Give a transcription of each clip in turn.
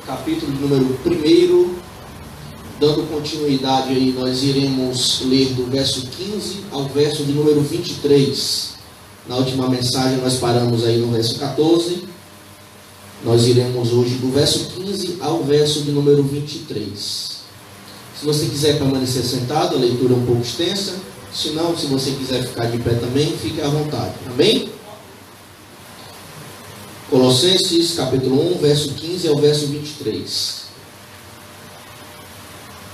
capítulo de número 1, dando continuidade aí, nós iremos ler do verso 15 ao verso de número 23. Na última mensagem nós paramos aí no verso 14. Nós iremos hoje do verso 15 ao verso de número 23. Se você quiser permanecer sentado, a leitura é um pouco extensa. Se não, se você quiser ficar de pé também, fique à vontade. Amém? Colossenses capítulo 1, verso 15 ao verso 23.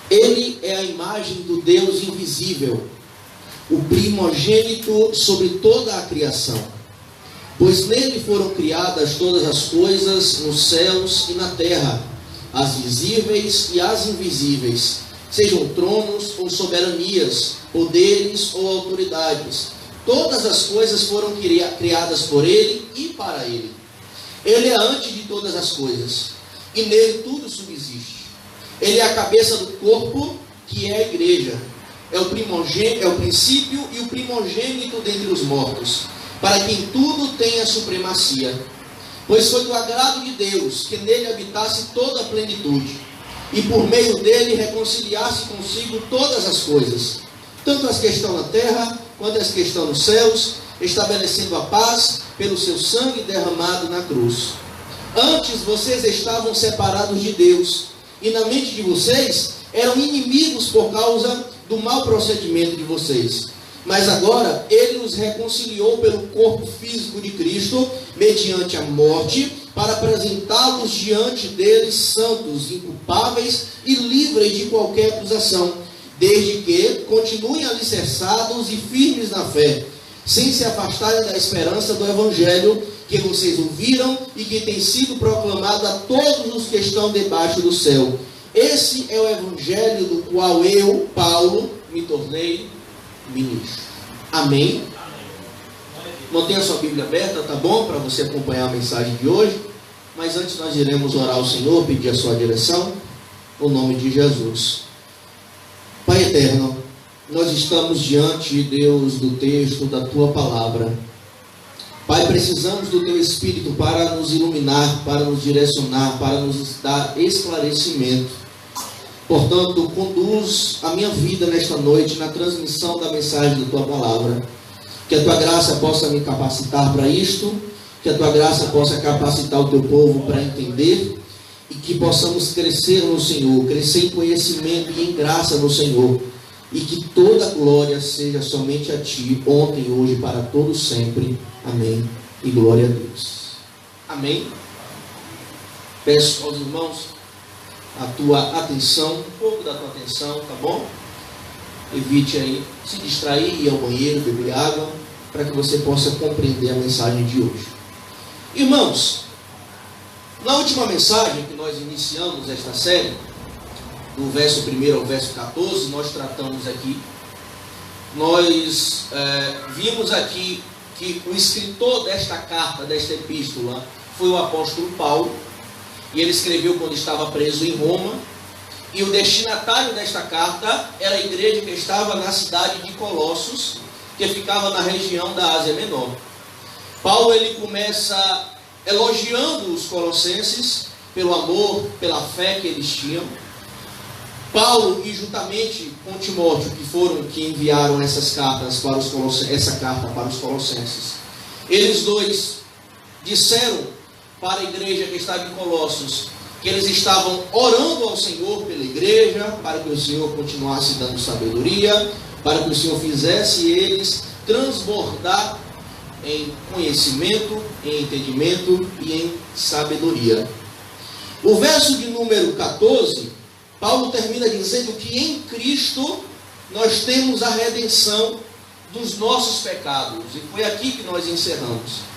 Ele é a imagem do Deus invisível, o primogênito sobre toda a criação. Pois nele foram criadas todas as coisas nos céus e na terra, as visíveis e as invisíveis, sejam tronos ou soberanias, poderes ou autoridades. Todas as coisas foram criadas por ele e para ele. Ele é antes de todas as coisas, e nele tudo subsiste. Ele é a cabeça do corpo, que é a igreja. É o princípio e o primogênito dentre os mortos, para que em tudo tenha supremacia. Pois foi do agrado de Deus que nele habitasse toda a plenitude, e por meio dele reconciliasse consigo todas as coisas, tanto as que estão na terra, quanto as que estão nos céus, estabelecendo a paz pelo seu sangue derramado na cruz. Antes vocês estavam separados de Deus, e na mente de vocês eram inimigos por causa do mau procedimento de vocês. Mas agora ele os reconciliou pelo corpo físico de Cristo, mediante a morte, para apresentá-los diante deles santos, inculpáveis e livres de qualquer acusação, desde que continuem alicerçados e firmes na fé, sem se afastarem da esperança do Evangelho que vocês ouviram e que tem sido proclamado a todos os que estão debaixo do céu. Esse é o Evangelho do qual eu, Paulo, me tornei ministro. Amém? Mantenha sua Bíblia aberta, tá bom? Para você acompanhar a mensagem de hoje. Mas antes nós iremos orar ao Senhor, pedir a sua direção, no nome de Jesus. Pai eterno, nós estamos diante, de Deus, do texto da Tua Palavra. Pai, precisamos do Teu Espírito para nos iluminar, para nos direcionar, para nos dar esclarecimento. Portanto, conduz a minha vida nesta noite na transmissão da mensagem da Tua Palavra. Que a Tua graça possa me capacitar para isto, que a Tua graça possa capacitar o Teu povo para entender, e que possamos crescer no Senhor, crescer em conhecimento e em graça no Senhor, e que toda glória seja somente a Ti, ontem e hoje, para todos sempre. Amém. E glória a Deus. Amém. Peço aos irmãos a tua atenção, um pouco da tua atenção, tá bom? Evite aí se distrair, ir ao banheiro, beber água, para que você possa compreender a mensagem de hoje. Irmãos, na última mensagem que nós iniciamos esta série, do verso 1 ao verso 14, nós tratamos aqui, nós vimos aqui que o escritor desta carta, desta epístola, foi o apóstolo Paulo, e ele escreveu quando estava preso em Roma, e o destinatário desta carta era a igreja que estava na cidade de Colossos, que ficava na região da Ásia Menor. Paulo, ele começa elogiando os colossenses pelo amor, pela fé que eles tinham. Paulo, e juntamente com Timóteo, que foram que enviaram essa carta para os colossenses, eles dois disseram para a igreja que estava em Colossos que eles estavam orando ao Senhor pela igreja, para que o Senhor continuasse dando sabedoria, para que o Senhor fizesse eles transbordar em conhecimento, em entendimento e em sabedoria. O verso de número 14, Paulo termina dizendo que em Cristo nós temos a redenção dos nossos pecados. E foi aqui que nós encerramos.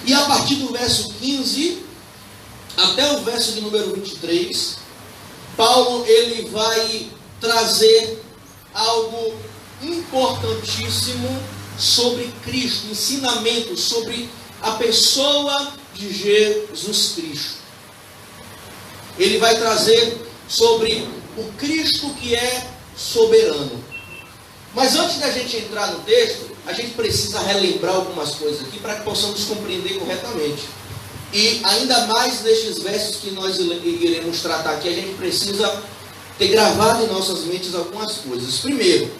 E a partir do verso 15 até o verso de número 23, Paulo, ele vai trazer algo importantíssimo sobre Cristo, ensinamento sobre a pessoa de Jesus Cristo. Ele vai trazer sobre o Cristo que é soberano. Mas antes da gente entrar no texto, a gente precisa relembrar algumas coisas aqui para que possamos compreender corretamente. E ainda mais nestes versos que nós iremos tratar aqui, a gente precisa ter gravado em nossas mentes algumas coisas. Primeiro,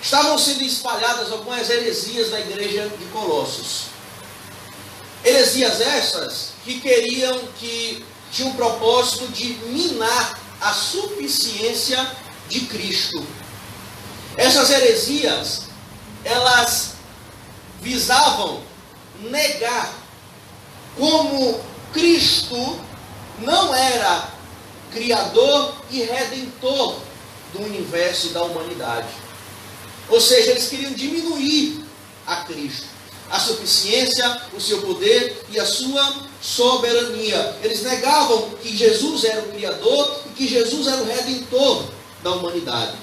estavam sendo espalhadas algumas heresias na igreja de Colossos. Heresias essas que tinham o propósito de minar a suficiência de Cristo. Essas heresias, elas visavam negar como Cristo não era criador e redentor do universo e da humanidade. Ou seja, eles queriam diminuir a Cristo, a suficiência, o seu poder e a sua soberania. Eles negavam que Jesus era o criador e que Jesus era o redentor da humanidade.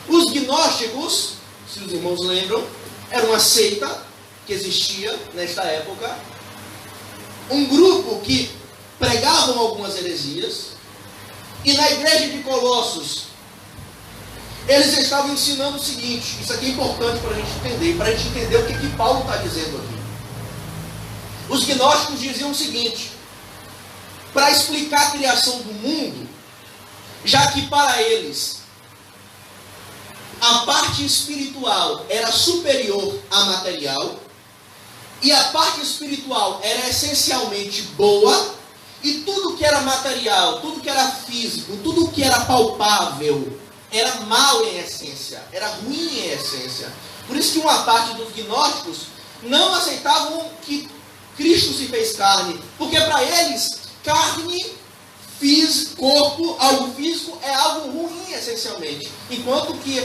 Os gnósticos, se os irmãos lembram, era uma seita que existia nesta época, um grupo que pregavam algumas heresias, e na igreja de Colossos eles estavam ensinando o seguinte. Isso aqui é importante para a gente entender o que Paulo está dizendo aqui. Os gnósticos diziam o seguinte: para explicar a criação do mundo, já que para eles a parte espiritual era superior à material, e a parte espiritual era essencialmente boa, e tudo que era material, tudo que era físico, tudo que era palpável, era mal em essência, era ruim em essência. Por isso que uma parte dos gnósticos não aceitavam que Cristo se fez carne, porque para eles, carne, corpo, algo físico, é algo ruim essencialmente. Enquanto que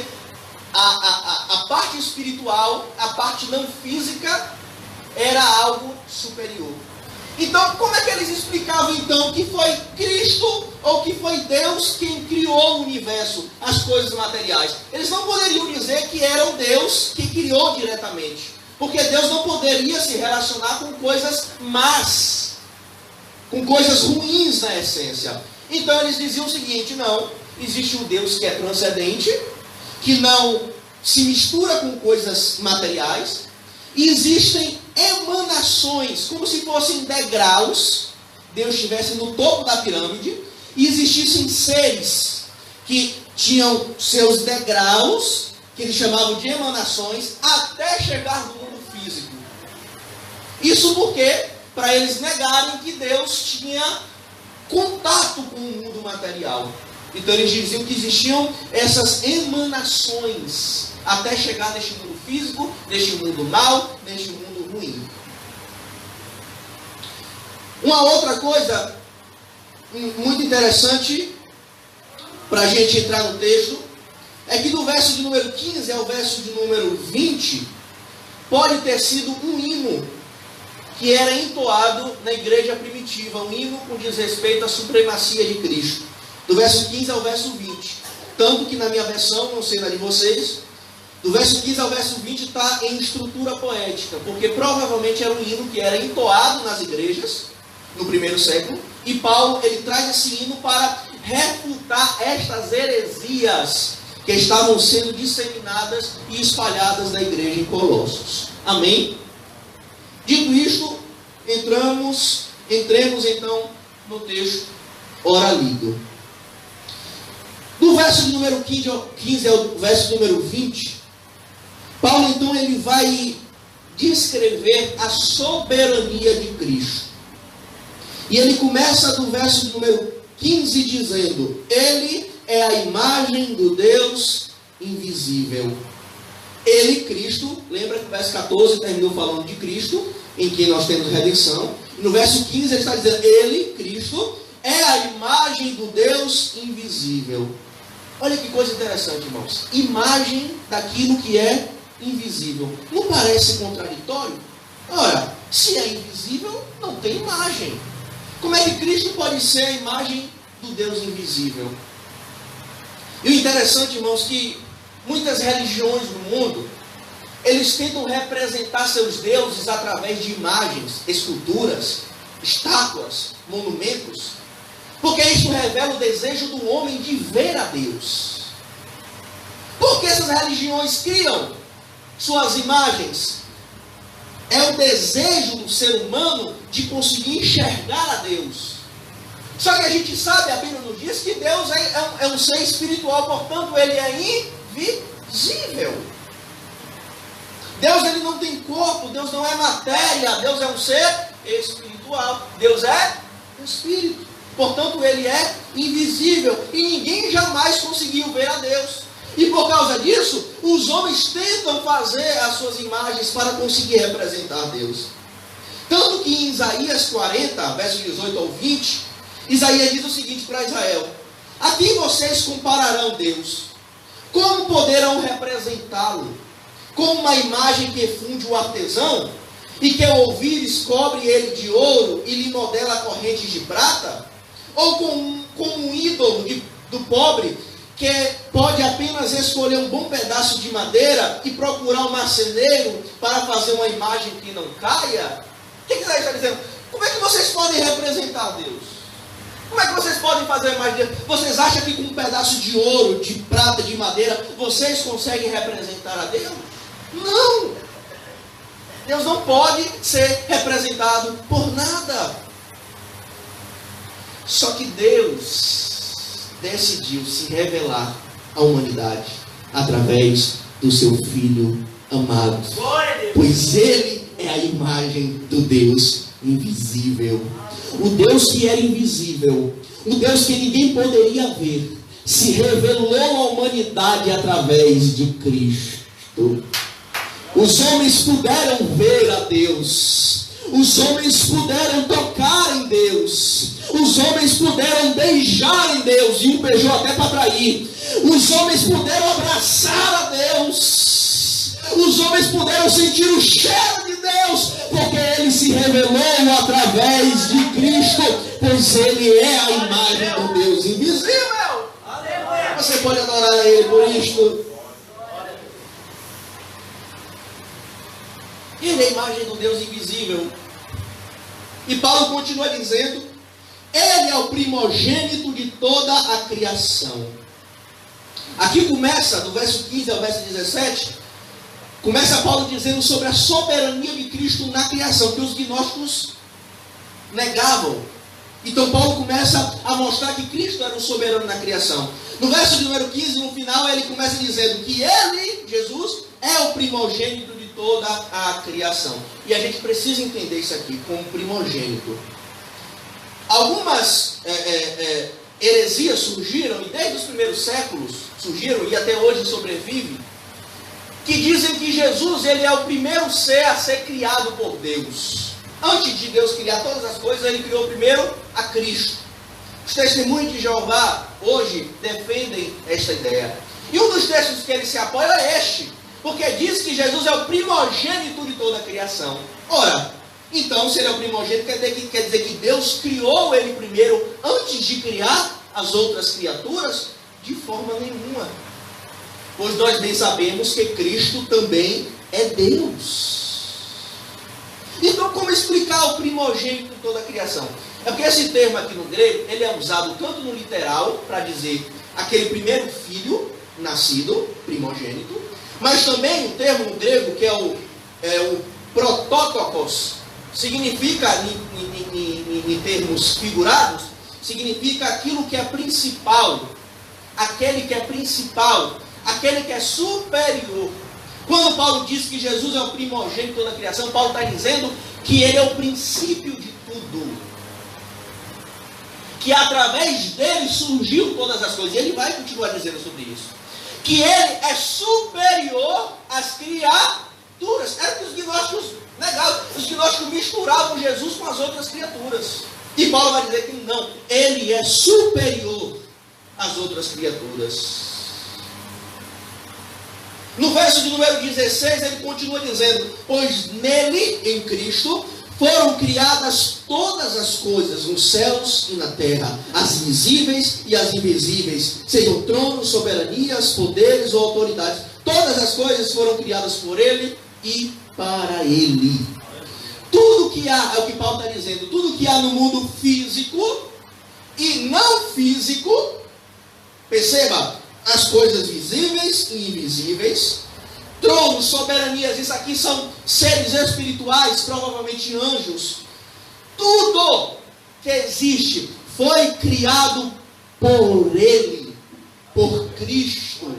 a parte espiritual, a parte não física, era algo superior. Então, como é que eles explicavam então que foi Cristo ou que foi Deus quem criou o universo, as coisas materiais? Eles não poderiam dizer que era o Deus que criou diretamente, porque Deus não poderia se relacionar com coisas más, com coisas ruins na essência. Então eles diziam o seguinte: não, existe um Deus que é transcendente, que não se mistura com coisas materiais, e existem emanações, como se fossem degraus. Deus estivesse no topo da pirâmide, e existissem seres que tinham seus degraus, que eles chamavam de emanações, até chegar no mundo físico. Isso porque, para eles negarem que Deus tinha contato com o mundo material. Então eles diziam que existiam essas emanações até chegar neste mundo físico, neste mundo mau, neste mundo ruim. Uma outra coisa muito interessante para a gente entrar no texto é que do verso de número 15 ao verso de número 20 pode ter sido um hino que era entoado na igreja primitiva, um hino com diz respeito à supremacia de Cristo, do verso 15 ao verso 20. Tanto que na minha versão, não sei na de vocês, do verso 15 ao verso 20 está em estrutura poética, porque provavelmente era um hino que era entoado nas igrejas no primeiro século, e Paulo ele traz esse hino para refutar estas heresias que estavam sendo disseminadas e espalhadas na igreja em Colossos. Amém? Dito isto, entremos então no texto ora lido. Do verso de número 15 ao verso número 20, Paulo então ele vai descrever a soberania de Cristo. E ele começa do verso de número 15 dizendo: Ele é a imagem do Deus invisível. Ele, Cristo, lembra que o verso 14 terminou falando de Cristo, em quem nós temos redenção. E no verso 15 ele está dizendo: Ele, Cristo, é a imagem do Deus invisível. Olha que coisa interessante, irmãos. Imagem daquilo que é invisível. Não parece contraditório? Ora, se é invisível, não tem imagem. Como é que Cristo pode ser a imagem do Deus invisível? E o interessante, irmãos, que muitas religiões no mundo, eles tentam representar seus deuses através de imagens, esculturas, estátuas, monumentos, porque isso revela o desejo do homem de ver a Deus. Por que essas religiões criam suas imagens? é o desejo do ser humano de conseguir enxergar a Deus. Só que a gente sabe, a Bíblia nos diz que Deus é um ser espiritual, portanto ele é invisível. Deus ele não tem corpo, Deus não é matéria, Deus é um ser espiritual. Deus é espírito, portanto ele é invisível e ninguém jamais conseguiu ver a Deus. E por causa disso, os homens tentam fazer as suas imagens para conseguir representar Deus. Tanto que em Isaías 40, versos 18 ao 20, Isaías diz o seguinte para Israel: a quem vocês compararão Deus? Como poderão representá-lo? Com uma imagem que funde o artesão, e que ao ouvires cobre ele de ouro e lhe modela correntes de prata? Ou com um ídolo do pobre, que pode apenas escolher um bom pedaço de madeira e procurar um marceneiro para fazer uma imagem que não caia? O que Isaías está dizendo? Como é que vocês podem representar Deus? Como é que vocês podem fazer a imagem de Deus? Vocês acham que com um pedaço de ouro, de prata, de madeira, vocês conseguem representar a Deus? Não! Deus não pode ser representado por nada. Só que Deus decidiu se revelar à humanidade através do seu Filho amado. Pois Ele é a imagem do Deus invisível. O Deus que era invisível, o Deus que ninguém poderia ver, se revelou à humanidade através de Cristo. Os homens puderam ver a Deus, os homens puderam tocar em Deus, os homens puderam beijar em Deus, e um beijou até para trair. Os homens puderam abraçar a Deus, os homens puderam sentir o cheiro de Deus, porque Ele se revelou através de Cristo, pois Ele é a imagem do Deus invisível. Você pode adorar a Ele por isto. Ele é a imagem do Deus invisível. E Paulo continua dizendo: Ele é o primogênito de toda a criação. Aqui começa, do verso 15 ao verso 17, começa Paulo dizendo sobre a soberania de Cristo na criação, que os gnósticos negavam. Então Paulo começa a mostrar que Cristo era o soberano na criação. No verso de número 15, no final, ele começa dizendo que Ele, Jesus, é o primogênito de toda a criação. E a gente precisa entender isso aqui como primogênito. Algumas heresias surgiram, e desde os primeiros séculos surgiram, e até hoje sobrevivem, que dizem que Jesus ele é o primeiro ser a ser criado por Deus. Antes de Deus criar todas as coisas, Ele criou primeiro a Cristo. Os testemunhos de Jeová hoje defendem esta ideia. E um dos textos que ele se apoia é este, porque diz que Jesus é o primogênito de toda a criação. Ora, então, se Ele é o primogênito, quer dizer que Deus criou Ele primeiro antes de criar as outras criaturas? De forma nenhuma. Pois nós bem sabemos que Cristo também é Deus. Então, como explicar o primogênito de toda a criação? É porque esse termo aqui no grego, ele é usado tanto no literal, para dizer aquele primeiro filho nascido, primogênito, mas também o termo no grego, que é o prototokos, significa, em termos figurados, significa aquilo que é principal, aquele que é principal, aquele que é superior. Quando Paulo diz que Jesus é o primogênito de toda a criação, Paulo está dizendo que Ele é o princípio de tudo. Que através dele surgiu todas as coisas. E ele vai continuar dizendo sobre isso. Que Ele é superior às criaturas. Era que os gnósticos negavam. Os gnósticos misturavam Jesus com as outras criaturas. E Paulo vai dizer que não. Ele é superior às outras criaturas. No verso de número 16, ele continua dizendo: pois nele, em Cristo, foram criadas todas as coisas, nos céus e na terra, as visíveis e as invisíveis, sejam tronos, soberanias, poderes ou autoridades. Todas as coisas foram criadas por Ele e para Ele. Tudo que há, é o que Paulo está dizendo, tudo que há no mundo físico e não físico, perceba, as coisas visíveis e invisíveis, tronos, soberanias, isso aqui são seres espirituais, provavelmente anjos. Tudo que existe foi criado por Ele, por Cristo.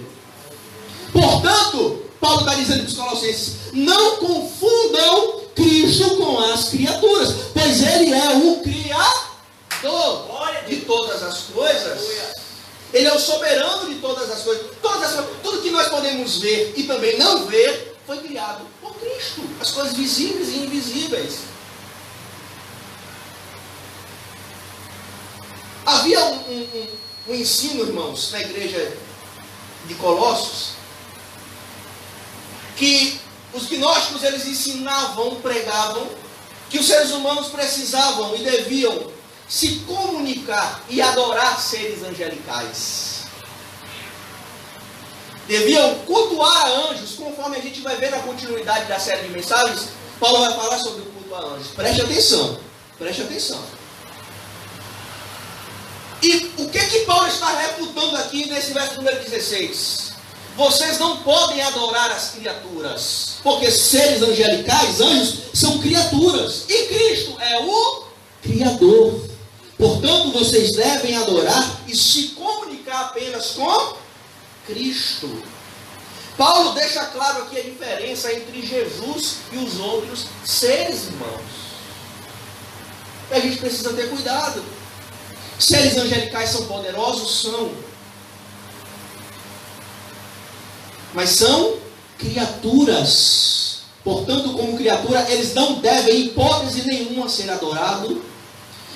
Portanto, Paulo está dizendo para os Colossenses: não confundam Cristo com as criaturas, pois Ele é o Criador de todas as coisas. Ele é o soberano de todas as coisas. Tudo que nós podemos ver e também não ver foi criado por Cristo. As coisas visíveis e invisíveis. Havia um ensino, irmãos, na igreja de Colossos, que os gnósticos, eles ensinavam, pregavam, que os seres humanos precisavam e deviam se comunicar e adorar seres angelicais. Deviam cultuar a anjos, conforme a gente vai ver na continuidade da série de mensagens. Paulo vai falar sobre o culto a anjos. Preste atenção, preste atenção. E o que Paulo está refutando aqui nesse verso número 16? Vocês não podem adorar as criaturas, porque seres angelicais, anjos, são criaturas, e Cristo é o Criador. Portanto, vocês devem adorar e se comunicar apenas com Cristo. Paulo deixa claro aqui a diferença entre Jesus e os outros seres, irmãos. A gente precisa ter cuidado. Seres angelicais são poderosos? São. Mas são criaturas. Portanto, como criatura, eles não devem, em hipótese nenhuma, ser adorados.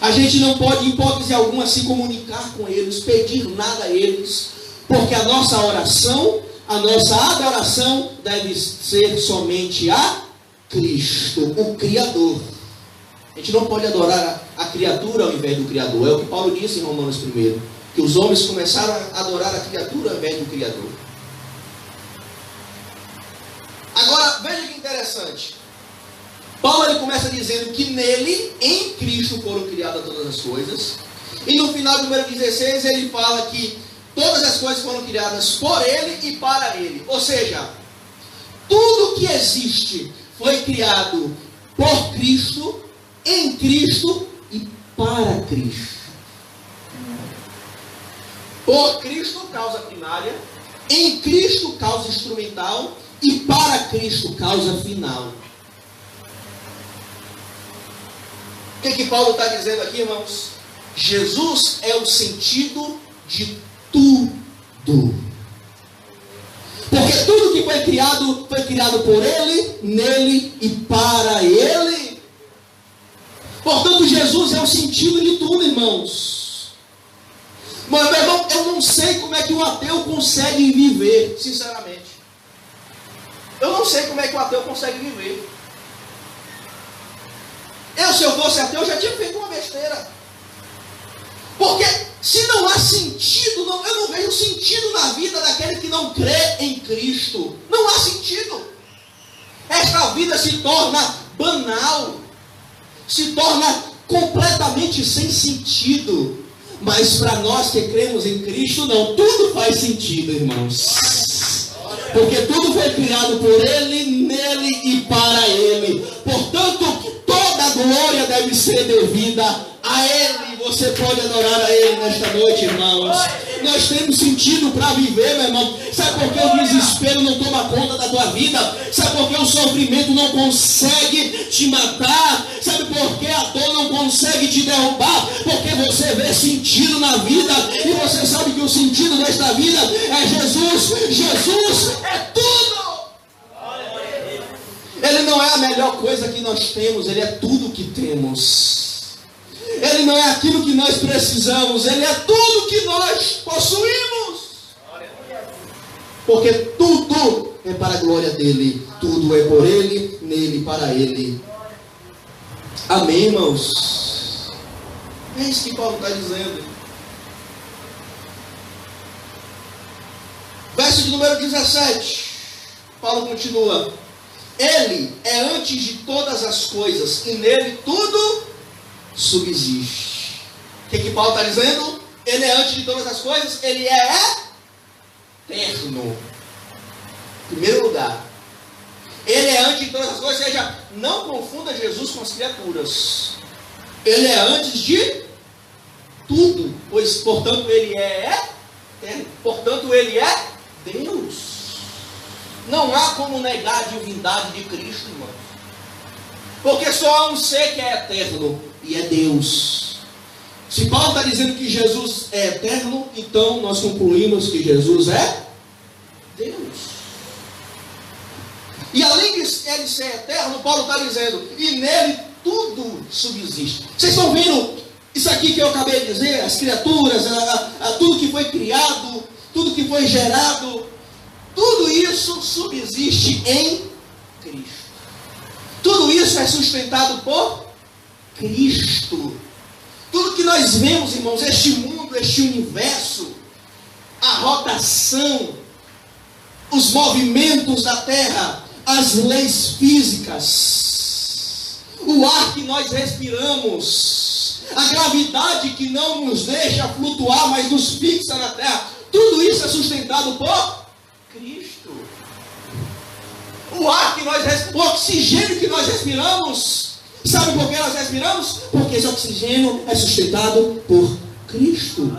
A gente não pode, em hipótese alguma, se comunicar com eles, pedir nada a eles, porque a nossa oração, a nossa adoração deve ser somente a Cristo, o Criador. A gente não pode adorar a criatura ao invés do Criador. É o que Paulo disse em Romanos 1, que os homens começaram a adorar a criatura ao invés do Criador. Agora, veja que interessante. Paulo ele começa dizendo que nele, em Cristo, foram criadas todas as coisas. E no final do número 16 ele fala que todas as coisas foram criadas por Ele e para Ele. Ou seja, tudo que existe foi criado por Cristo, em Cristo e para Cristo. Por Cristo, causa primária, em Cristo, causa instrumental, e para Cristo, causa final. O que Paulo está dizendo aqui, irmãos? Jesus é o sentido de tudo. Porque tudo que foi criado por Ele, nele e para Ele. Portanto, Jesus é o sentido de tudo, irmãos. Mas, meu irmão, eu não sei como é que o ateu consegue viver, sinceramente. Eu não sei como é que o ateu consegue viver. Se eu fosse ateu, eu já tinha feito uma besteira. Porque se não há sentido, eu não vejo sentido na vida daquele que não crê em Cristo. Não há sentido. Esta vida se torna banal, se torna completamente sem sentido. Mas para nós que cremos em Cristo, não, tudo faz sentido, irmãos. Porque tudo foi criado por Ele, nele e para Ele. Portanto, toda a glória deve ser devida a Ele. Você pode adorar a Ele nesta noite, irmãos. Nós temos sentido para viver, meu irmão. Sabe por que o desespero não toma conta da tua vida? Sabe por que o sofrimento não consegue te matar? Sabe por que a dor não consegue te derrubar? Porque você vê sentido na vida. E você sabe que o sentido desta vida é Jesus. Jesus é tudo. Ele não é a melhor coisa que nós temos. Ele é tudo que temos. Ele não é aquilo que nós precisamos. Ele é tudo que nós possuímos. Porque tudo é para a glória dele. Tudo é por Ele, nele e para Ele. Amém, irmãos? É isso que Paulo está dizendo. Verso de número 17. Paulo continua. Ele é antes de todas as coisas, e nele tudo subsiste. O que Paulo está dizendo? Ele é antes de todas as coisas, ele é eterno. Em primeiro lugar, Ele é antes de todas as coisas, ou seja, não confunda Jesus com as criaturas. Ele é antes de tudo, pois, portanto, ele é eterno. Portanto, ele é Deus. Não há como negar a divindade de Cristo, irmão. Porque só há um ser que é eterno, e é Deus. Se Paulo está dizendo que Jesus é eterno, então nós concluímos que Jesus é Deus. E além de ele ser eterno, Paulo está dizendo, e nele tudo subsiste. Vocês estão vendo isso aqui que eu acabei de dizer? As criaturas, tudo que foi criado, tudo que foi gerado, tudo isso subsiste em Cristo. Tudo isso é sustentado por Cristo. Tudo que nós vemos, irmãos, este mundo, este universo, a rotação, os movimentos da terra, as leis físicas, o ar que nós respiramos, a gravidade que não nos deixa flutuar, mas nos fixa na terra, tudo isso é sustentado por Cristo. O ar que nós respiramos, o oxigênio que nós respiramos, sabe por que nós respiramos? Porque esse oxigênio é sustentado por Cristo.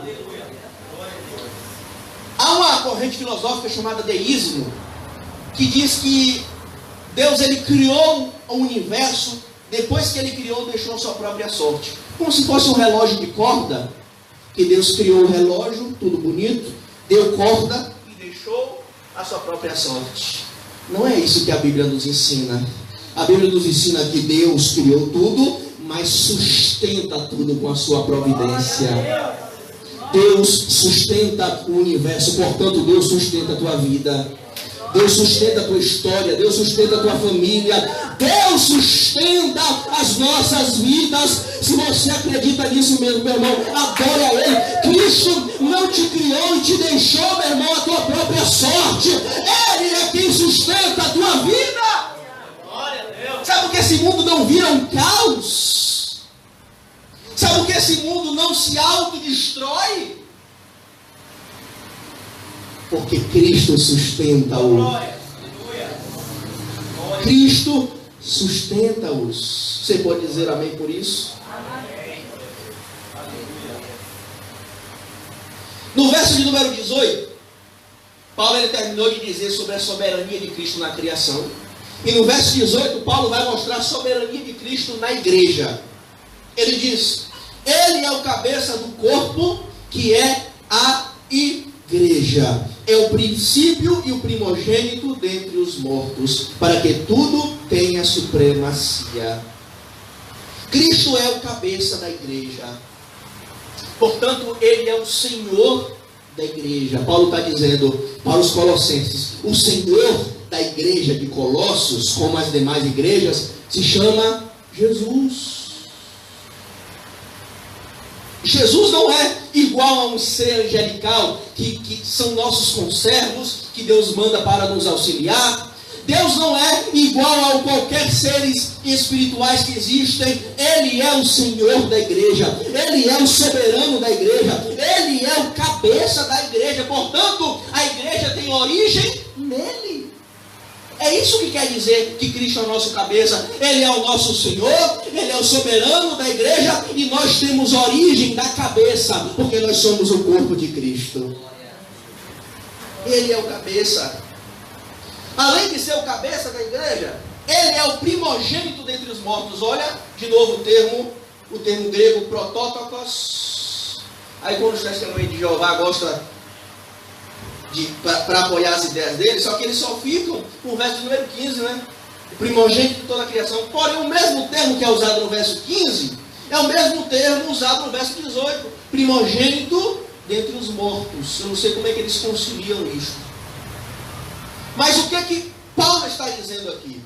Há uma corrente filosófica chamada deísmo, que diz que Deus ele criou o universo, depois que ele criou, deixou a sua própria sorte. Como se fosse um relógio de corda, que Deus criou o relógio, tudo bonito, deu corda e deixou a sua própria sorte. Não é isso que a Bíblia nos ensina. A Bíblia nos ensina que Deus criou tudo, mas sustenta tudo com a sua providência. Deus sustenta o universo, portanto Deus sustenta a tua vida. Deus sustenta a tua história, Deus sustenta a tua família, Deus sustenta as nossas vidas. Se você acredita nisso mesmo, meu irmão, adore a Ele. Cristo não te criou e te deixou, meu irmão, a tua própria sorte. Ele é quem sustenta a tua vida. Sabe por que esse mundo não vira um caos? Sabe por que esse mundo não se autodestrói? Porque Cristo sustenta-o. Cristo sustenta-os. Você pode dizer amém por isso? No verso de número 18, Paulo ele terminou de dizer sobre a soberania de Cristo na criação. E no verso 18, Paulo vai mostrar a soberania de Cristo na igreja. Ele diz: Ele é o cabeça do corpo, que é a igreja. É o princípio e o primogênito dentre os mortos, para que tudo tenha supremacia. Cristo é o cabeça da igreja. Portanto, Ele é o Senhor da igreja. Paulo está dizendo para os colossenses: o Senhor da igreja de Colossos, como as demais igrejas, se chama Jesus. Jesus não é igual a um ser angelical, que são nossos conservos, que Deus manda para nos auxiliar. Deus não é igual a qualquer seres espirituais que existem. Ele é o Senhor da igreja. Ele é o soberano da igreja. Ele é o cabeça da igreja. Portanto, a igreja tem origem nele. É isso que quer dizer que Cristo é o nosso cabeça. Ele é o nosso Senhor, Ele é o soberano da igreja, e nós temos origem da cabeça, porque nós somos o corpo de Cristo. Ele é o cabeça. Além de ser o cabeça da igreja, Ele é o primogênito dentre os mortos. Olha, de novo o termo grego protótokos. Aí quando os testemunhos de Jeová gostam para apoiar as ideias dele, só que eles só ficam com o verso número 15, né? O primogênito de toda a criação. Porém, o mesmo termo que é usado no verso 15 é o mesmo termo usado no verso 18. Primogênito dentre os mortos. Eu não sei como é que eles conciliam isso. Mas o que Paulo está dizendo aqui?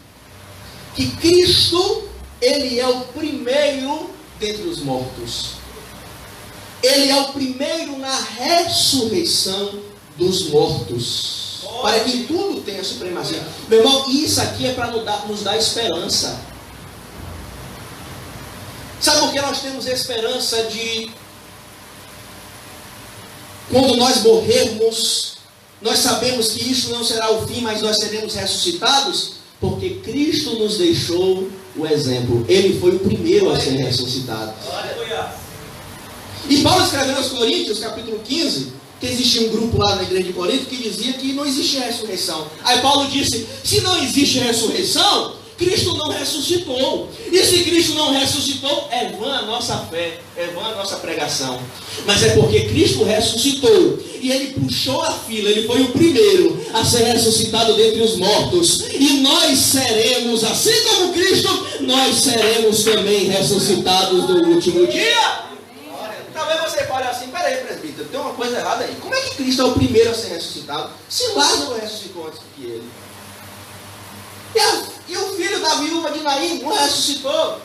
Que Cristo, Ele é o primeiro dentre os mortos. Ele é o primeiro na ressurreição dos mortos, para que tudo tenha supremacia. Meu irmão, isso aqui é para nos dar esperança. Sabe por que nós temos esperança de, quando nós morrermos, nós sabemos que isso não será o fim, mas nós seremos ressuscitados? Porque Cristo nos deixou o exemplo. Ele foi o primeiro a ser ressuscitado. E Paulo escreveu aos Coríntios, capítulo 15, que existia um grupo lá na igreja de Corinto que dizia que não existia ressurreição. Aí Paulo disse, se não existe ressurreição, Cristo não ressuscitou. E se Cristo não ressuscitou, é vã a nossa fé, é vã a nossa pregação. Mas é porque Cristo ressuscitou. E Ele puxou a fila, Ele foi o primeiro a ser ressuscitado dentre os mortos. E nós seremos, assim como Cristo, nós seremos também ressuscitados no último dia. Talvez você fale assim, peraí, presbítero, tem uma coisa errada aí. Como é que Cristo é o primeiro a ser ressuscitado? Se Lázaro ressuscitou antes que ele. E o filho da viúva de Naim não ressuscitou.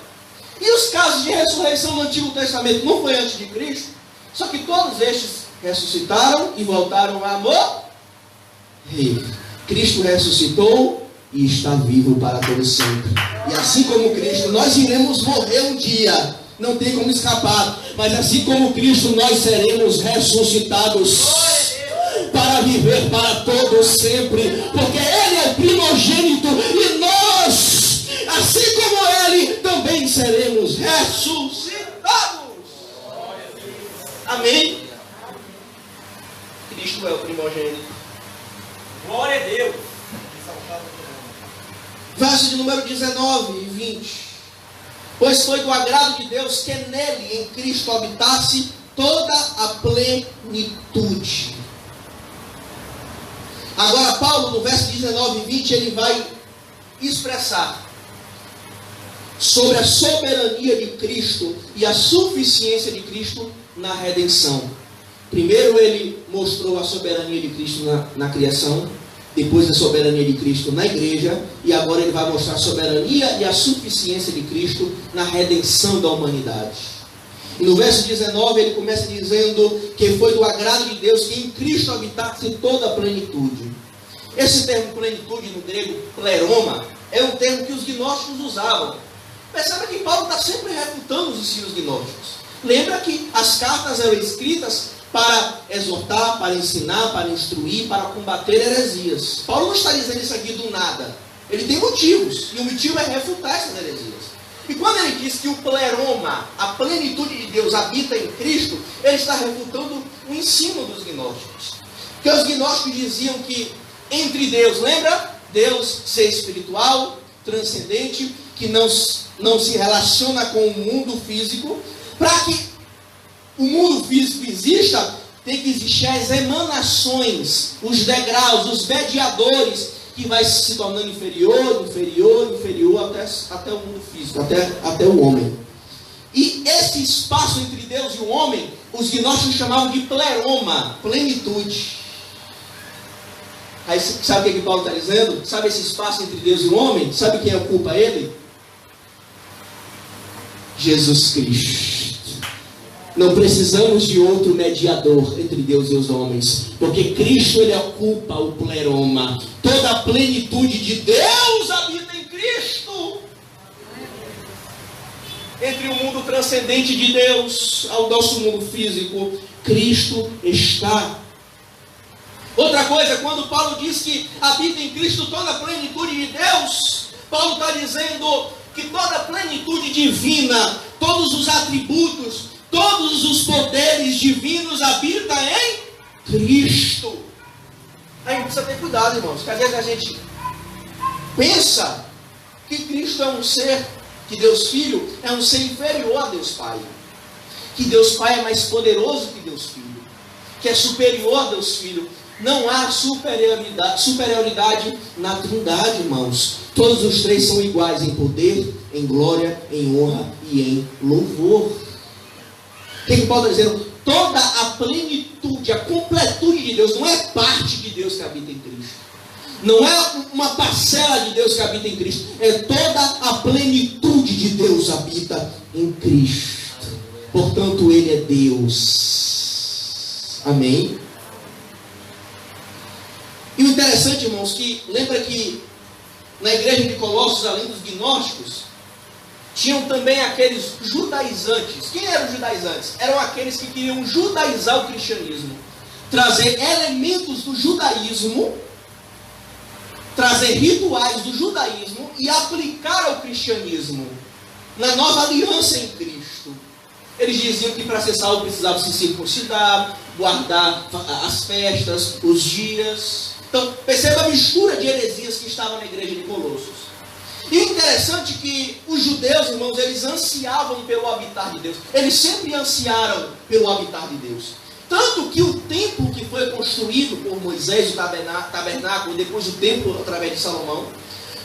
E os casos de ressurreição no Antigo Testamento não foi antes de Cristo. Só que todos estes ressuscitaram e voltaram a morrer. Cristo ressuscitou e está vivo para todo sempre. E assim como Cristo, nós iremos morrer um dia. Não tem como escapar. Mas assim como Cristo, nós seremos ressuscitados para viver para todo sempre. Porque Ele é o primogênito e nós, assim como Ele, também seremos ressuscitados. Amém? Cristo é o primogênito. Glória a Deus. Verso de número 19 e 20. Pois foi do agrado de Deus que nele, em Cristo, habitasse toda a plenitude. Agora Paulo, no verso 19 e 20, ele vai expressar sobre a soberania de Cristo e a suficiência de Cristo na redenção. Primeiro ele mostrou a soberania de Cristo na criação, depois a soberania de Cristo na igreja, e agora ele vai mostrar a soberania e a suficiência de Cristo na redenção da humanidade. E no verso 19 ele começa dizendo que foi do agrado de Deus que em Cristo habitasse toda a plenitude. Esse termo plenitude no grego, pleroma, é um termo que os gnósticos usavam. Perceba que Paulo está sempre refutando os ensinos gnósticos. Lembra que as cartas eram escritas para exortar, para ensinar, para instruir, para combater heresias. Paulo não está dizendo isso aqui do nada. Ele tem motivos, e o motivo é refutar essas heresias. E quando ele diz que o pleroma, a plenitude de Deus, habita em Cristo, ele está refutando o ensino dos gnósticos. Porque os gnósticos diziam que entre Deus, lembra? Deus ser espiritual, transcendente, que não se relaciona com o mundo físico. Para que o mundo físico exista, tem que existir as emanações, os degraus, os mediadores, que vai se tornando inferior até o mundo físico, até o homem. E esse espaço entre Deus e o homem, os gnósticos chamavam de pleroma, plenitude. Aí sabe o que Paulo está dizendo? Sabe esse espaço entre Deus e o homem? Sabe quem ocupa ele? Jesus Cristo. Não precisamos de outro mediador entre Deus e os homens, porque Cristo ele ocupa o pleroma. Toda a plenitude de Deus habita em Cristo. Entre o mundo transcendente de Deus ao nosso mundo físico, Cristo está. Outra coisa, quando Paulo diz que habita em Cristo toda a plenitude de Deus, Paulo está dizendo que toda a plenitude divina, todos os atributos, todos os poderes divinos habitam em Cristo. Aí precisa ter cuidado, irmãos, que às vezes a gente pensa que Cristo é um ser, que Deus Filho é um ser inferior a Deus Pai, que Deus Pai é mais poderoso que Deus Filho, que é superior a Deus Filho. Não há superioridade na Trindade, irmãos. Todos os três são iguais em poder, em glória, em honra e em louvor. O que Paulo está dizendo? Toda a plenitude, a completude de Deus, não é parte de Deus que habita em Cristo. Não é uma parcela de Deus que habita em Cristo. É toda a plenitude de Deus habita em Cristo. Portanto, Ele é Deus. Amém? E o interessante, irmãos, que lembra que na igreja de Colossos, além dos gnósticos, tinham também aqueles judaizantes. Quem eram os judaizantes? Eram aqueles que queriam judaizar o cristianismo, trazer elementos do judaísmo trazer rituais do judaísmo e aplicar ao cristianismo, na nova aliança em Cristo. Eles diziam que para ser salvo precisava se circuncidar, guardar as festas, os dias. Então, perceba a mistura de heresias que estava na igreja de Colossos. E o interessante é que os judeus, irmãos, eles ansiavam pelo habitar de Deus. Eles sempre ansiaram pelo habitar de Deus. Tanto que o templo que foi construído por Moisés, o tabernáculo, e depois o templo através de Salomão,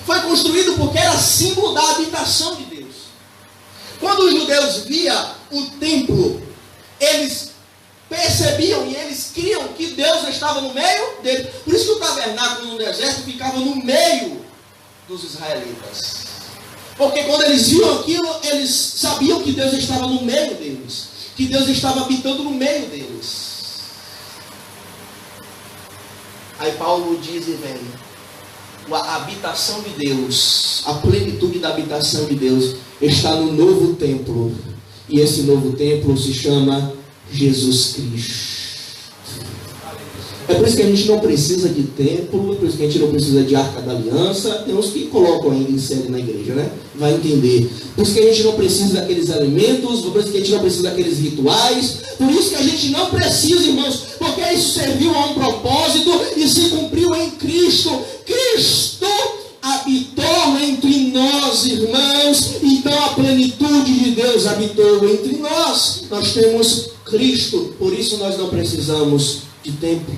foi construído porque era símbolo da habitação de Deus. Quando os judeus viam o templo, eles percebiam e eles criam que Deus estava no meio deles. Por isso que o tabernáculo no deserto ficava no meio dos israelitas. Porque quando eles viam aquilo, eles sabiam que Deus estava no meio deles. Que Deus estava habitando no meio deles. Aí Paulo diz e vem: a habitação de Deus, a plenitude da habitação de Deus está no novo templo. E esse novo templo se chama Jesus Cristo. É por isso que a gente não precisa de templo, é por isso que a gente não precisa de arca da aliança. Tem uns que colocam ainda em série na igreja, né? Vai entender. Por isso que a gente não precisa daqueles alimentos, por isso que a gente não precisa daqueles rituais. Por isso que a gente não precisa, irmãos, porque isso serviu a um propósito e se cumpriu em Cristo. Cristo habitou entre nós, irmãos. Então a plenitude de Deus habitou entre nós. Nós temos Cristo, por isso nós não precisamos de templo,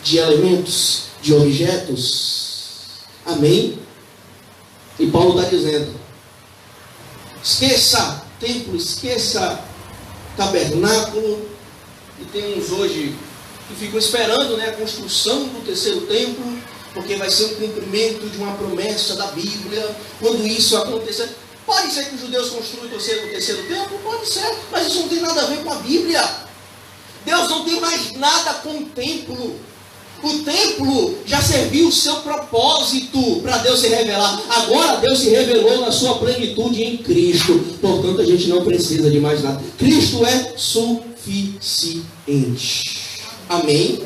de elementos, de objetos. Amém? E Paulo está dizendo: esqueça templo, esqueça tabernáculo. E tem uns hoje que ficam esperando, né, a construção do terceiro templo, porque vai ser um cumprimento de uma promessa da Bíblia. Quando isso acontecer, pode ser que os judeus construam o terceiro templo, pode ser, mas isso não tem nada a ver com a Bíblia. Deus não tem mais nada com o templo. O templo já serviu o seu propósito para Deus se revelar. Agora Deus se revelou na sua plenitude em Cristo. Portanto, a gente não precisa de mais nada. Cristo é suficiente. Amém?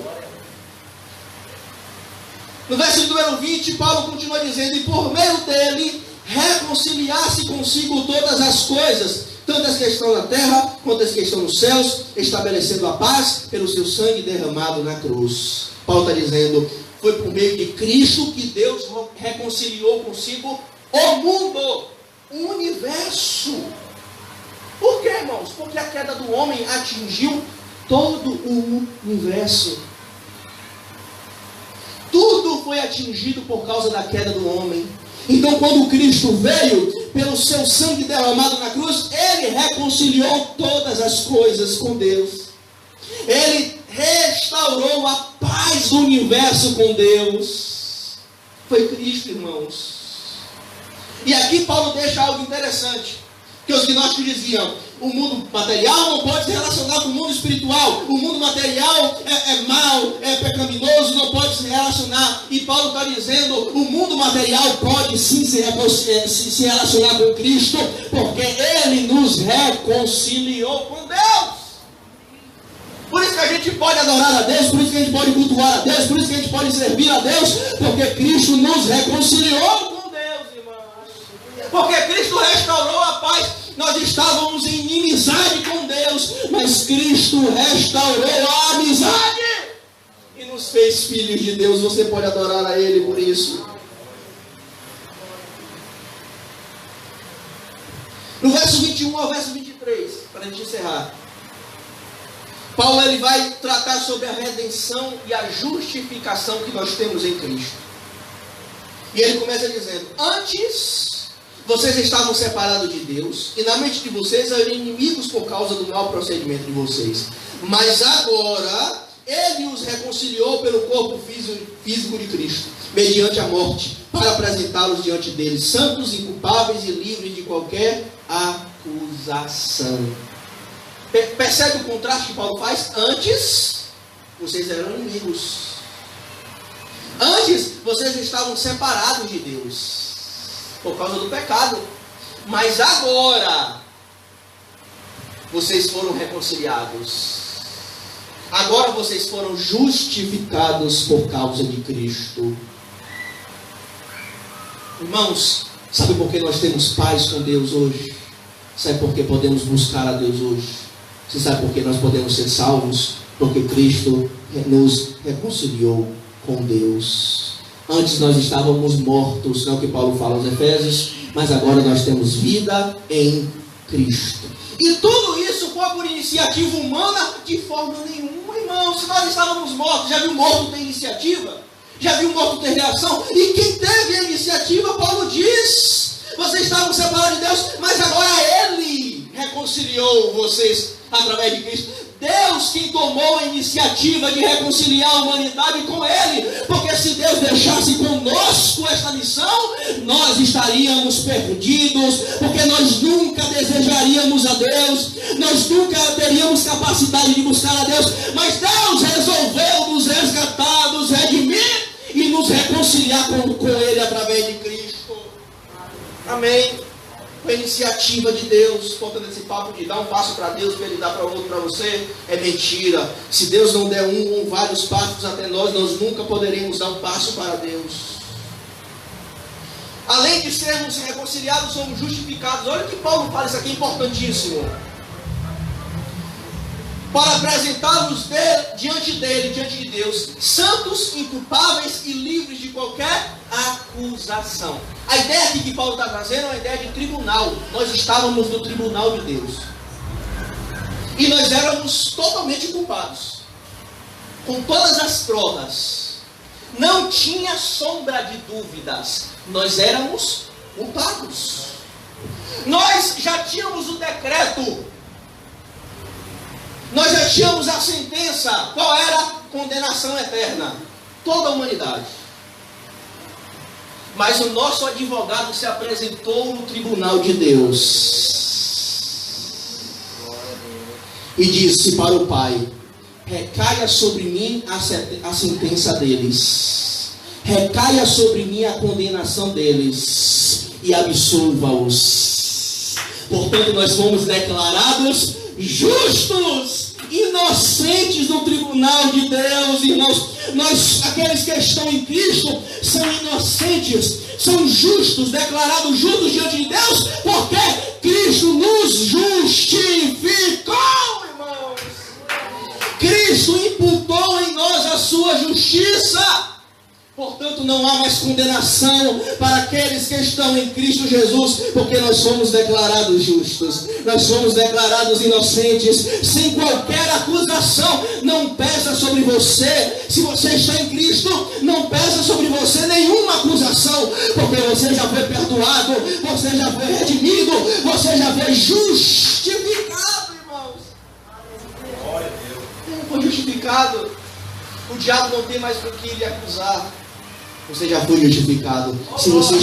No verso número 20, Paulo continua dizendo: e por meio dele reconciliar-se consigo todas as coisas, tanto as que estão na terra quanto as que estão nos céus, estabelecendo a paz pelo seu sangue derramado na cruz. Paulo está dizendo: foi por meio de Cristo que Deus reconciliou consigo o mundo, o universo. Por quê, irmãos? Porque a queda do homem atingiu todo o universo. Tudo foi atingido por causa da queda do homem. Então, quando Cristo veio, pelo seu sangue derramado na cruz, Ele reconciliou todas as coisas com Deus. Ele restaurou a paz do universo com Deus. Foi Cristo, irmãos. E aqui Paulo deixa algo interessante. Que os gnósticos diziam: o mundo material não pode se relacionar com o mundo espiritual. O mundo material é mau, é pecaminoso, não pode se relacionar. E Paulo está dizendo: o mundo material pode sim se relacionar com Cristo, porque Ele nos reconciliou com Deus. Por isso que a gente pode adorar a Deus, por isso que a gente pode cultuar a Deus, por isso que a gente pode servir a Deus, porque Cristo nos reconciliou com Deus, irmãos. Porque Cristo restaurou a paz. Nós estávamos em inimizade com Deus, mas Cristo restaurou a amizade e nos fez filhos de Deus. Você pode adorar a Ele por isso. No verso 21 ao verso 23, para a gente encerrar, Paulo ele vai tratar sobre a redenção e a justificação que nós temos em Cristo. E ele começa dizendo: antes vocês estavam separados de Deus, e na mente de vocês eram inimigos por causa do mau procedimento de vocês. Mas agora Ele os reconciliou pelo corpo físico de Cristo, mediante a morte, para apresentá-los diante dele, santos, inculpáveis e livres de qualquer acusação. Percebe o contraste que Paulo faz? Antes, vocês eram inimigos. Antes, vocês estavam separados de Deus, por causa do pecado. Mas agora, vocês foram reconciliados. Agora vocês foram justificados por causa de Cristo. Irmãos, sabe por que nós temos paz com Deus hoje? Sabe por que podemos buscar a Deus hoje? Você sabe por que nós podemos ser salvos? Porque Cristo nos reconciliou com Deus. Antes nós estávamos mortos, não é o que Paulo fala aos Efésios, mas agora nós temos vida em Cristo. E tudo isso foi por iniciativa humana? De forma nenhuma, irmão. Se nós estávamos mortos, já viu morto ter iniciativa? Já viu morto ter reação? E quem teve a iniciativa, Paulo diz: vocês estavam separados de Deus, mas agora Ele reconciliou vocês através de Cristo. Deus quem tomou a iniciativa de reconciliar a humanidade com Ele, porque se Deus deixasse conosco esta missão, nós estaríamos perdidos, porque nós nunca desejaríamos a Deus, nós nunca teríamos capacidade de buscar a Deus, mas Deus resolveu nos resgatar, nos redimir e nos reconciliar com Ele através de Cristo. Amém. A iniciativa de Deus. Portanto, esse papo de dar um passo para Deus para Ele dar para o outro para você é mentira. Se Deus não der um ou vários passos até nós nunca poderemos dar um passo para Deus. Além de sermos reconciliados, somos justificados. Olha o que Paulo fala, isso aqui é importantíssimo. Para apresentá-los diante de Deus, santos, inculpáveis e livres de qualquer acusação. A ideia aqui que Paulo está trazendo é uma ideia de tribunal. Nós estávamos no tribunal de Deus. E nós éramos totalmente culpados. Com todas as provas. Não tinha sombra de dúvidas. Nós éramos culpados. Nós já tínhamos o decreto. Nós já tínhamos a sentença. Qual era? Condenação eterna. Toda a humanidade. Mas o nosso advogado se apresentou no tribunal de Deus. E disse para o Pai: recaia sobre mim a sentença deles. Recaia sobre mim a condenação deles. E absolva-os. Portanto, nós fomos declarados justos, inocentes no tribunal de Deus, irmãos. Aqueles que estão em Cristo são inocentes, são justos, declarados justos diante de Deus, porque Cristo nos justificou, irmãos. Cristo imputou em nós a sua justiça. Portanto, não há mais condenação para aqueles que estão em Cristo Jesus, porque nós fomos declarados justos, nós fomos declarados inocentes, sem qualquer acusação. Não pesa sobre você, se você está em Cristo, não pesa sobre você nenhuma acusação, porque você já foi perdoado, você já foi redimido, você já foi justificado, irmãos. Glória a Deus. Foi justificado. O diabo não tem mais por que lhe acusar. Você já foi justificado. Se você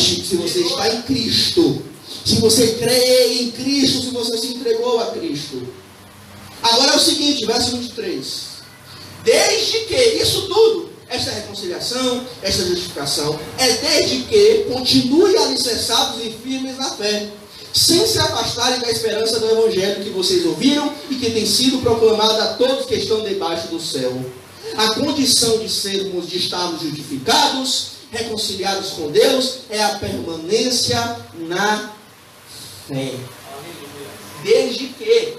está em Cristo, se você crê em Cristo, se você se entregou a Cristo. Agora é o seguinte, verso 23. Desde que, isso tudo, esta reconciliação, esta justificação, é desde que continue alicerçados e firmes na fé, sem se afastarem da esperança do Evangelho que vocês ouviram e que tem sido proclamada a todos que estão debaixo do céu. A condição de estarmos justificados, reconciliados com Deus, é a permanência na fé. Desde que,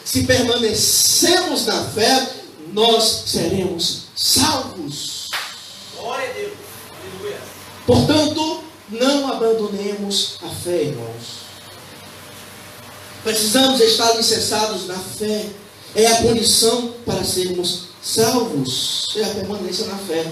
se permanecemos na fé, nós seremos salvos. Glória a Deus. Aleluia. Portanto, não abandonemos a fé, irmãos. Precisamos estar alicerçados na fé. É a condição para sermos salvos. É a permanência na fé.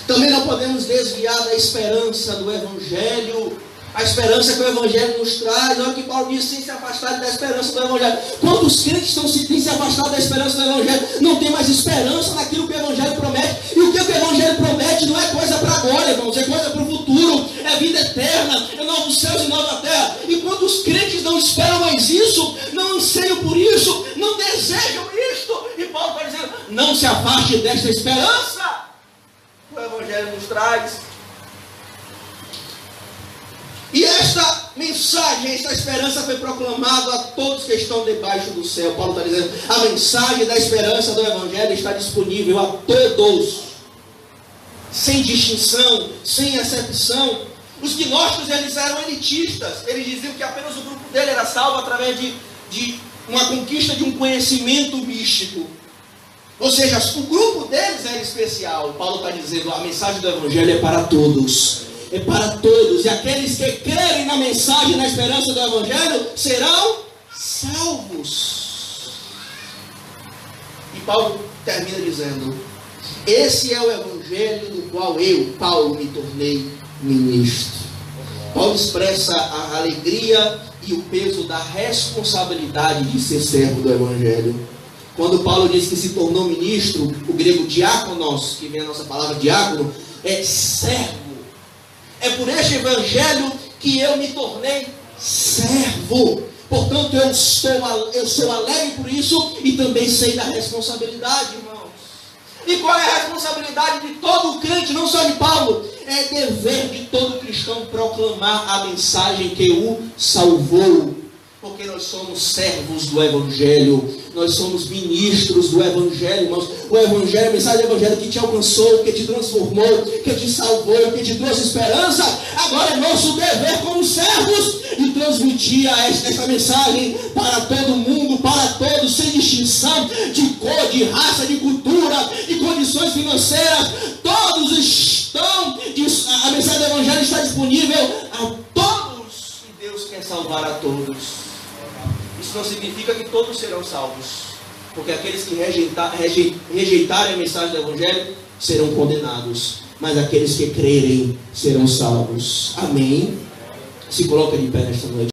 Também não podemos desviar da esperança do Evangelho. A esperança que o Evangelho nos traz. Olha o que Paulo diz, sem se afastar da esperança do Evangelho. Quantos crentes têm se afastado da esperança do Evangelho? Não tem mais esperança naquilo que o Evangelho promete. E o que o Evangelho promete não é coisa para agora, irmãos. É coisa para o futuro. É vida eterna. É novos céus e nova terra. E quantos crentes não esperam mais isso? Não anseiam por isso? Não desejam isto? E Paulo está dizendo, não se afaste desta esperança que o Evangelho nos traz. E esta mensagem, esta esperança foi proclamada a todos que estão debaixo do céu. Paulo está dizendo, a mensagem da esperança do Evangelho está disponível a todos, sem distinção, sem exceção. Os gnósticos, eles eram elitistas. Eles diziam que apenas o grupo dele era salvo através de uma conquista de um conhecimento místico. Ou seja, o grupo deles era especial. Paulo está dizendo, a mensagem do Evangelho é para todos. É para todos. E aqueles que crerem na mensagem, na esperança do Evangelho, serão salvos. E Paulo termina dizendo, esse é o Evangelho do qual eu, Paulo, me tornei ministro. Paulo expressa a alegria e o peso da responsabilidade de ser servo do Evangelho. Quando Paulo diz que se tornou ministro, o grego diáconos, que vem a nossa palavra diácono, é servo. É por este Evangelho que eu me tornei servo. Portanto, eu sou alegre por isso e também sei da responsabilidade, irmãos. E qual é a responsabilidade de todo crente, não só de Paulo? É dever de todo cristão proclamar a mensagem que o salvou. Porque nós somos servos do Evangelho, nós somos ministros do Evangelho, irmãos. O Evangelho, a mensagem do Evangelho que te alcançou, que te transformou, que te salvou, que te trouxe esperança. Agora é nosso dever como servos de transmitir esta mensagem para todo mundo, para todos, sem distinção de cor, de raça, de cultura, de condições financeiras. Todos estão, a mensagem do Evangelho está disponível a todos e Deus quer salvar a todos. Isso não significa que todos serão salvos, porque aqueles que rejeitarem a mensagem do Evangelho serão condenados, mas aqueles que crerem serão salvos. Amém? Se coloca de pé nesta noite.